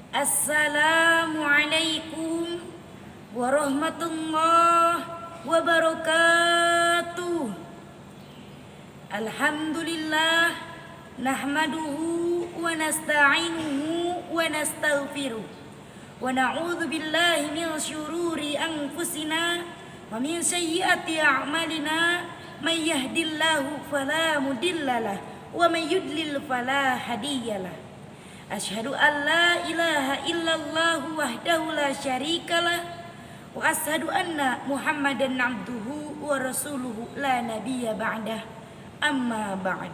Assalamualaikum warahmatullahi wabarakatuh. Alhamdulillah nahmaduhu wa nasta'inuhu wa nastaghfiruh wa na'udzu billahi min syururi anfusina wa min sayyiati a'malina may yahdihillahu fala mudhillalah wa may yudlil fala hadiyalah. Asyhadu an la ilaha illallah wahdahu la syarikalah wa asyhadu anna Muhammadan abduhu wa rasuluhu la nabiyya ba'dah. Amma ba'd.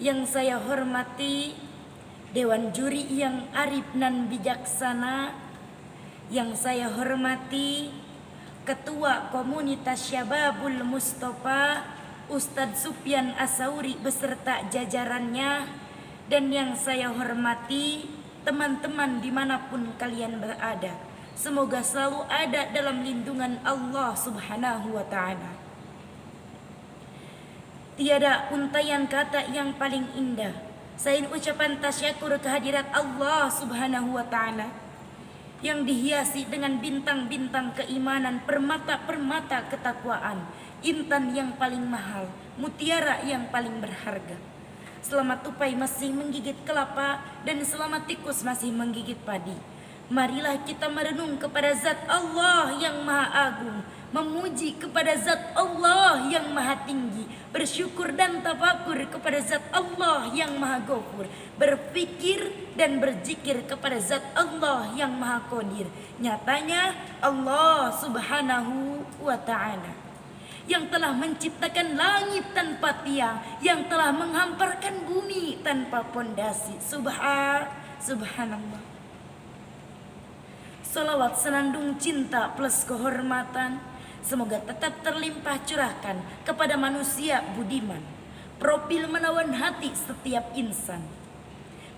Yang saya hormati Dewan Juri yang arif nan bijaksana, yang saya hormati Ketua Komunitas Syababul Mustofa Ustadz Sufyan Asauri beserta jajarannya, dan yang saya hormati teman-teman dimanapun kalian berada. Semoga selalu ada dalam lindungan Allah Subhanahu wa ta'ala. Tiada untayan kata yang paling indah selain ucapan tasyakur kehadirat Allah Subhanahu wa ta'ala yang dihiasi dengan bintang-bintang keimanan, permata-permata ketakwaan, intan yang paling mahal, mutiara yang paling berharga. Selama tupai masih menggigit kelapa dan selama tikus masih menggigit padi, marilah kita merenung kepada zat Allah yang maha agung, memuji kepada zat Allah yang maha tinggi, bersyukur dan tafakur kepada zat Allah yang maha ghafur, berpikir dan berzikir kepada zat Allah yang maha qadir. Nyatanya Allah Subhanahu wa ta'ala yang telah menciptakan langit tanpa tiang, yang telah menghamparkan bumi tanpa pondasi. Subhanallah. Salawat senandung cinta plus kehormatan semoga tetap terlimpah curahkan kepada manusia budiman, profil menawan hati setiap insan.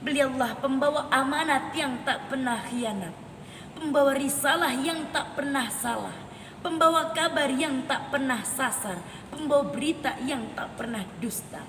Beliaulah pembawa amanat yang tak pernah khianat, pembawa risalah yang tak pernah salah, pembawa kabar yang tak pernah sasar, pembawa berita yang tak pernah dusta.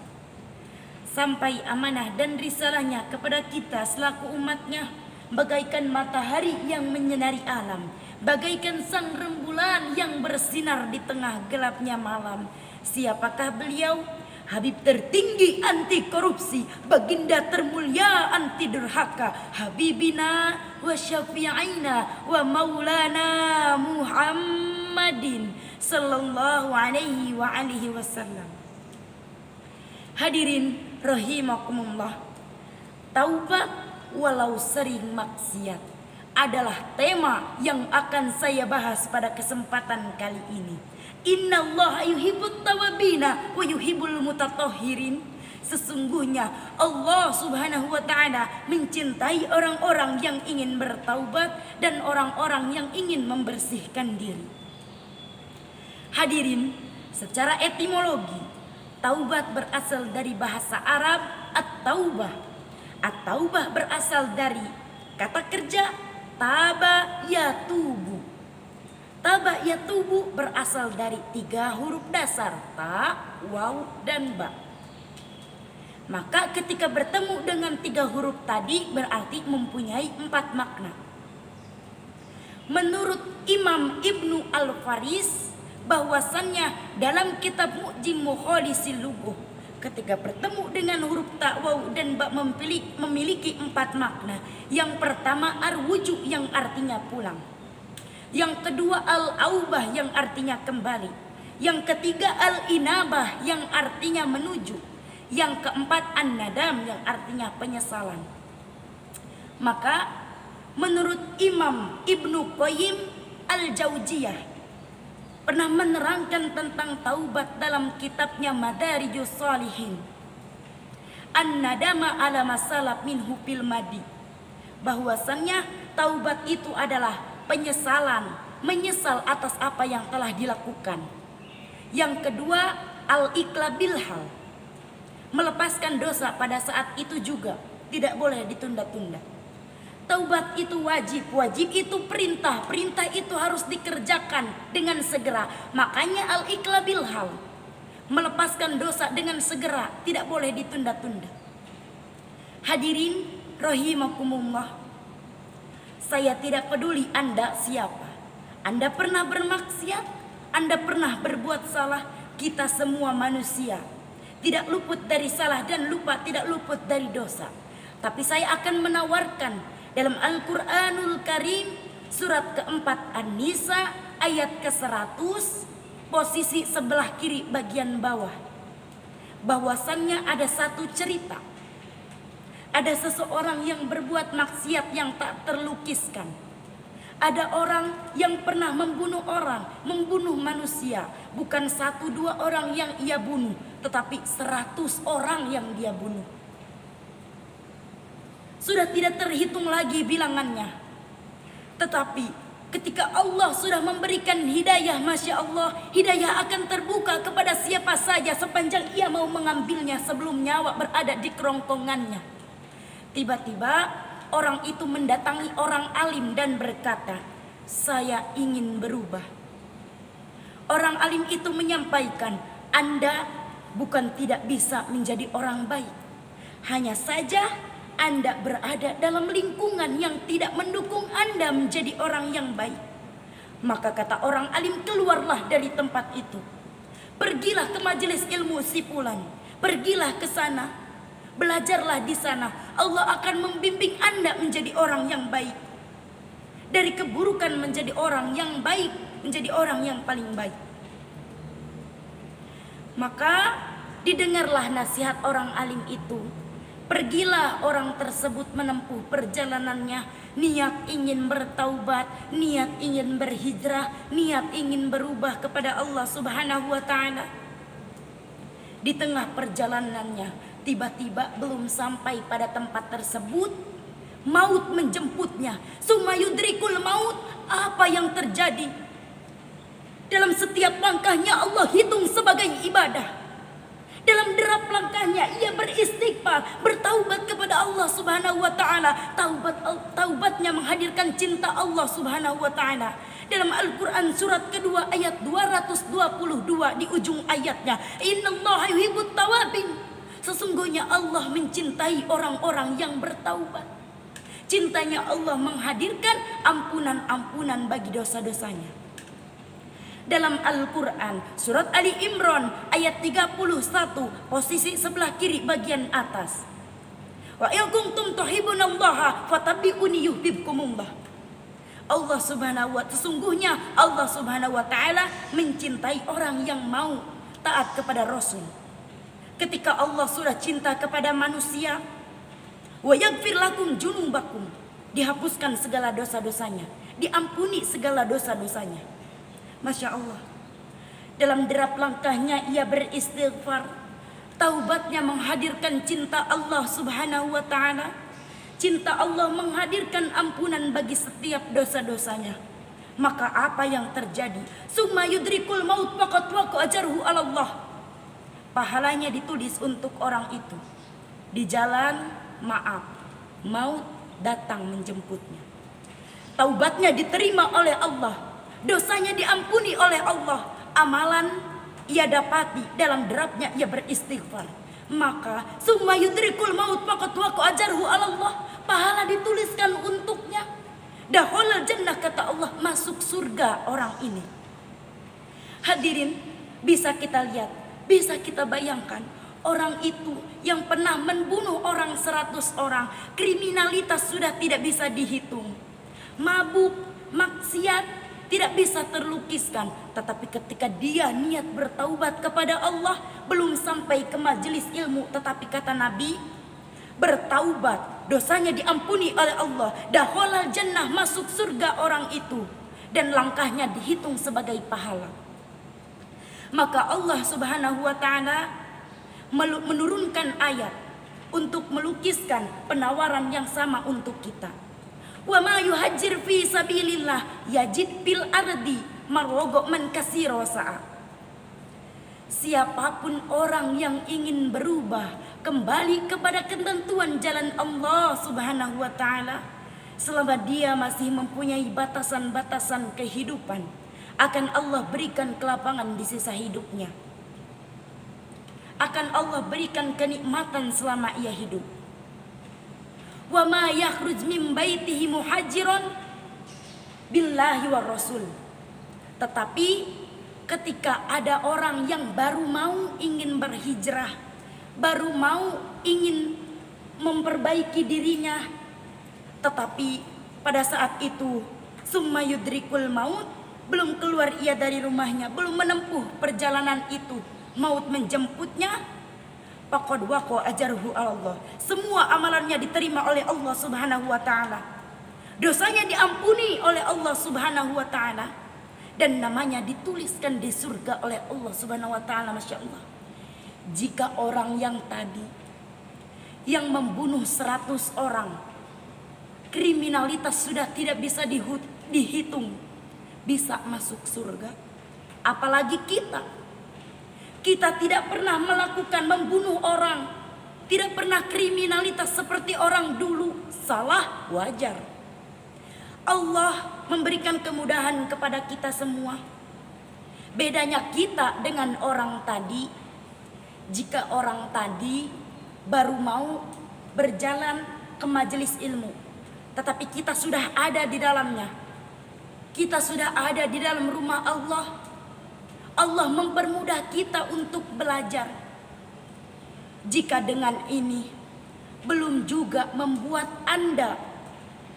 Sampai amanah dan risalahnya kepada kita selaku umatnya bagaikan matahari yang menyinari alam, bagaikan sang rembulan yang bersinar di tengah gelapnya malam. Siapakah beliau? Habib tertinggi anti korupsi, baginda termulia anti durhaka, habibina wa syafi'ina wa maulana Muhammadin sallallahu alaihi wa alihi wasallam. Hadirin rahimakumullah, taubat walau sering maksiat adalah tema yang akan saya bahas pada kesempatan kali ini. Innallaha yuhibbut tawabina wa yuhibbul mutatahhirin. Sesungguhnya Allah Subhanahu wa ta'ala mencintai orang-orang yang ingin bertaubat dan orang-orang yang ingin membersihkan diri. Hadirin, secara etimologi, taubat berasal dari bahasa Arab at-taubah. At-taubah berasal dari kata kerja taba yatubu. Taba yatubu berasal dari 3 huruf dasar, ta, waw, dan ba. Maka ketika bertemu dengan 3 huruf tadi berarti mempunyai 4 makna. Menurut Imam Ibnu Al-Faris bahwasannya dalam kitab Mu'jam Mukhalisil Lughuh, ketika bertemu dengan huruf ta, waw, dan ba memiliki 4 makna. Yang pertama arwuju yang artinya pulang. Yang kedua al-aubah yang artinya kembali. Yang ketiga al-inabah yang artinya menuju. Yang keempat an-nadam yang artinya penyesalan. Maka menurut Imam Ibnu Qayyim Al-Jauziyah pernah menerangkan tentang taubat dalam kitabnya Madarijus Shalihin, an-nadama ala masalab minhu fil madi, bahwasannya taubat itu adalah penyesalan, menyesal atas apa yang telah dilakukan. Yang kedua al-iqlabil hal, melepaskan dosa pada saat itu juga, tidak boleh ditunda-tunda. Taubat itu wajib, wajib itu perintah, perintah itu harus dikerjakan dengan segera. Makanya al-iqlabil hal, melepaskan dosa dengan segera, tidak boleh ditunda-tunda. Hadirin, rahimakumullah. Saya tidak peduli Anda siapa. Anda pernah bermaksiat, Anda pernah berbuat salah. Kita semua manusia, tidak luput dari salah dan lupa tidak luput dari dosa. Tapi saya akan menawarkan dalam Al-Quranul Karim surat keempat An-Nisa ayat ke-100 posisi sebelah kiri bagian bawah, bahwasannya ada satu cerita. Ada seseorang yang berbuat maksiat yang tak terlukiskan. Ada orang yang pernah membunuh orang, membunuh manusia. Bukan 1-2 orang yang ia bunuh, tetapi 100 orang yang dia bunuh. Sudah tidak terhitung lagi bilangannya. Tetapi ketika Allah sudah memberikan hidayah, Masya Allah, hidayah akan terbuka kepada siapa saja sepanjang ia mau mengambilnya sebelum nyawa berada di kerongkongannya. Tiba-tiba orang itu mendatangi orang alim dan berkata, "Saya ingin berubah." Orang alim itu menyampaikan, "Anda bukan tidak bisa menjadi orang baik. Hanya saja Anda berada dalam lingkungan yang tidak mendukung Anda menjadi orang yang baik." Maka kata orang alim, "Keluarlah dari tempat itu. Pergilah ke majelis ilmu si fulan. Pergilah ke sana. Belajarlah di sana. Allah akan membimbing Anda menjadi orang yang baik. Dari keburukan menjadi orang yang baik, menjadi orang yang paling baik." Maka didengarlah nasihat orang alim itu. Pergilah orang tersebut menempuh perjalanannya, niat ingin bertaubat, niat ingin berhijrah, niat ingin berubah kepada Allah Subhanahu wa taala. Di tengah perjalanannya, tiba-tiba belum sampai pada tempat tersebut, maut menjemputnya. Sumayudrikul maut, apa yang terjadi? Dalam setiap langkahnya Allah hitung sebagai ibadah. Dalam derap langkahnya ia beristighfar, bertaubat kepada Allah Subhanahu wa taala. Taubatnya menghadirkan cinta Allah Subhanahu wa taala. Dalam Al-Qur'an surat kedua ayat 222 di ujung ayatnya, "Innallaha yuhibbut tawabin." Sesungguhnya Allah mencintai orang-orang yang bertaubat. Cintanya Allah menghadirkan ampunan-ampunan bagi dosa-dosanya. Dalam Al-Quran surat Ali Imran ayat 31 posisi sebelah kiri bagian atas, "Wa in kuntum tuhibbunallaha fattabi'uni yuhibbukumullah." Allah Subhanahu wa sesungguhnya Allah Subhanahu wa taala mencintai orang yang mau taat kepada Rasul. Ketika Allah sudah cinta kepada manusia, wa yaghfir lakum junubakum, dihapuskan segala dosa-dosanya, diampuni segala dosa-dosanya. Masya Allah. Dalam derap langkahnya ia beristighfar. Taubatnya menghadirkan cinta Allah Subhanahu wa ta'ala. Cinta Allah menghadirkan ampunan bagi setiap dosa-dosanya. Maka apa yang terjadi? Summa yudrikul maut faqad waqa ajruhu 'ala Allah. Pahalanya ditulis untuk orang itu. Di jalan, maaf, maut datang menjemputnya. Taubatnya diterima oleh Allah. Dosanya diampuni oleh Allah. Amalan ia dapati dalam derapnya ia beristighfar. Maka summa yudrikul maut faqad waqa ajruhu 'ala Allah. Pahala dituliskan untuknya. Dakhulul jannah, kata Allah, masuk surga orang ini. Hadirin, bisa kita lihat, bisa kita bayangkan, orang itu yang pernah membunuh orang 100 orang, kriminalitas sudah tidak bisa dihitung. Mabuk, maksiat tidak bisa terlukiskan. Tetapi ketika dia niat bertaubat kepada Allah, belum sampai ke majelis ilmu, tetapi kata Nabi, bertaubat, dosanya diampuni oleh Allah. Dakhalal jannah, masuk surga orang itu. Dan langkahnya dihitung sebagai pahala. Maka Allah Subhanahu wa ta'ala menurunkan ayat untuk melukiskan penawaran yang sama untuk kita. Wa ma yuhajjir fi sabilillah yajid fil ardi marrogoman kasiro sa'a. Siapapun orang yang ingin berubah kembali kepada ketentuan jalan Allah Subhanahu wa ta'ala, selama dia masih mempunyai batasan-batasan kehidupan, akan Allah berikan kelapangan di sisa hidupnya. Akan Allah berikan kenikmatan selama ia hidup. wa ma yakhruj min baitihi muhajiron billahi war rasul. Tetapi ketika ada orang yang baru mau ingin berhijrah, baru mau ingin memperbaiki dirinya, tetapi pada saat itu summa yudrikul maut, belum keluar ia dari rumahnya, belum menempuh perjalanan itu, maut menjemputnya, faqad waqa ajruhu Allah. Semua amalannya diterima oleh Allah Subhanahu wa taala. Dosanya diampuni oleh Allah Subhanahu wa taala dan namanya dituliskan di surga oleh Allah Subhanahu wa taala. Masya Allah. Jika orang yang tadi yang membunuh 100 orang, kriminalitas sudah tidak bisa dihitung, bisa masuk surga, apalagi kita tidak pernah melakukan membunuh orang, tidak pernah kriminalitas seperti orang dulu, salah wajar. Allah memberikan kemudahan kepada kita semua. Bedanya kita dengan orang tadi, jika orang tadi baru mau berjalan ke majelis ilmu, tetapi kita sudah ada di dalamnya, kita sudah ada di dalam rumah Allah. Allah mempermudah kita untuk belajar. Jika dengan ini belum juga membuat Anda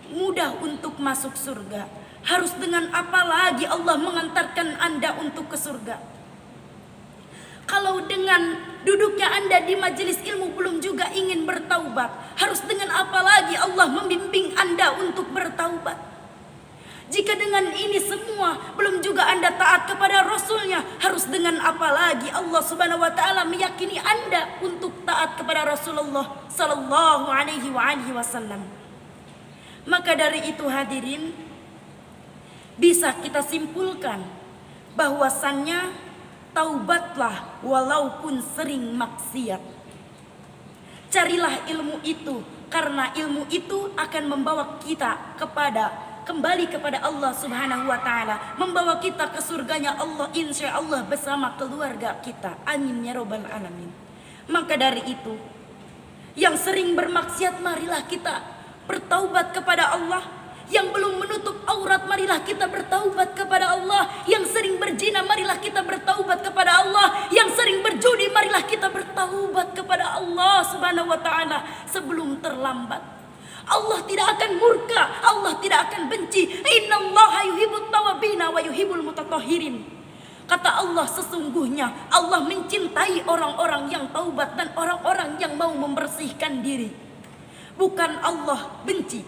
mudah untuk masuk surga, harus dengan apa lagi Allah mengantarkan Anda untuk ke surga? Kalau dengan duduknya Anda di majelis ilmu belum juga ingin bertaubat, harus dengan apa lagi Allah membimbing Anda untuk bertaubat? Jika dengan ini semua belum juga Anda taat kepada Rasulnya, harus dengan apa lagi Allah Subhanahu wa taala meyakini Anda untuk taat kepada Rasulullah sallallahu alaihi wasallam. Maka dari itu hadirin, bisa kita simpulkan bahwasannya taubatlah walaupun sering maksiat. Carilah ilmu itu, karena ilmu itu akan membawa kita kembali kepada Allah Subhanahu wa taala, membawa kita ke surganya Allah insya Allah bersama keluarga kita. Amin ya robbal alamin. Maka dari itu, yang sering bermaksiat marilah kita bertaubat kepada Allah. Yang belum menutup aurat marilah kita bertaubat kepada Allah. Yang sering berzina marilah kita bertaubat kepada Allah. Yang sering berjudi marilah kita bertaubat kepada Allah Subhanahu wa taala sebelum terlambat. Allah tidak akan murka, Allah tidak akan benci. Innallaha yuhibbut tawwabina wa yuhibbul mutatahhirin. Kata Allah, sesungguhnya Allah mencintai orang-orang yang taubat dan orang-orang yang mau membersihkan diri. Bukan Allah benci,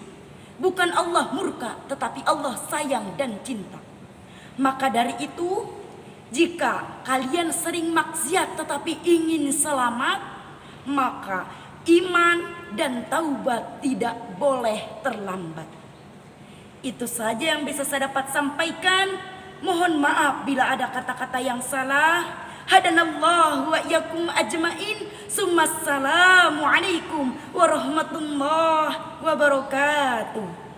bukan Allah murka, tetapi Allah sayang dan cinta. Maka dari itu, jika kalian sering maksiat tetapi ingin selamat, maka iman dan taubat tidak boleh terlambat. Itu saja yang bisa saya dapat sampaikan. Mohon maaf bila ada kata-kata yang salah. Hadanallahu wa iyyakum ajmain. Summassalamu alaikum warahmatullahi wabarakatuh.